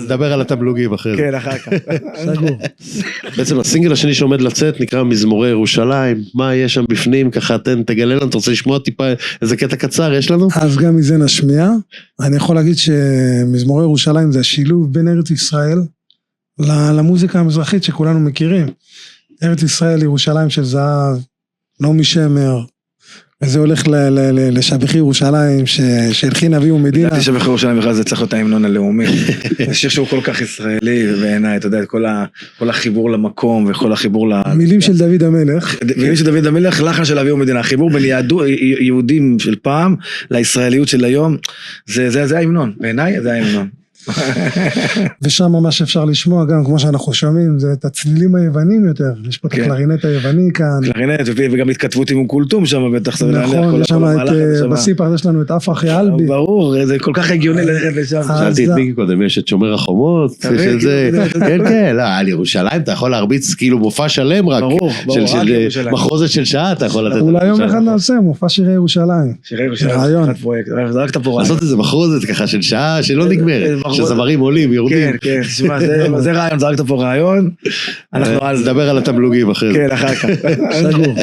נדבר על התמלוגים אחרי זה. כן, אחר כך. סגור. בעצם הסינגל השני שעומד לצאת נקרא מזמורי ירושלים, מה יש שם בפנים, ככה תגלה לנו, אתה רוצה לשמוע טיפה איזה קטע קצר יש לנו? אז גם מזה נשמיע, אני יכול להגיד שמזמורי ירושלים זה השילוב בין ארץ ישראל למוזיקה המזרחית שכולנו מכירים, ארץ ישראל ירושלים של זהב, נעמי שמר, וזה הולך לשבחי ירושלים, שהלחין אבי ומדינה. לדעתי שבחי ירושלים בכלל זה צריך להיות ההמנון הלאומי. זה שיר שהוא כל כך ישראלי, ובעיניי, אתה יודע, כל החיבור למקום, וכל החיבור מילים של דוד המלך. מילים של דוד המלך, לחן של אבי ומדינה. החיבור בין יהודים של פעם, לישראליות של היום, זה ההמנון. בעיניי זה ההמנון. ושם מה שאפשר לשמוע גם כמו שאנחנו שומעים זה את הצלילים היוונים יותר, יש פה את הקלרינט היווני כאן, קלרינט וגם התכתבות עם קולטום שם בטח, נכון, יש שם בסיפר יש לנו את אפרחי אלבי, ברור, זה כל כך הגיוני ללכת לשם. שאלתי את מיקי קודם, יש את שומר החומות, כן כן, על ירושלים אתה יכול להרביץ כאילו מופע שלם רק, של מחרוזת של שעה אתה יכול לתת, אולי יום אחד נעשה מופע שירי ירושלים, שירי ירושלים, לעשות איזה מחרוזת ככה של שעה שלא נגמרת, שזמרים עולים, יורדים. כן, תשמע, זה רעיון, זרקת פה רעיון. אנחנו נדבר על התמלוגים אחרי זה. כן, אחר כך. סגור.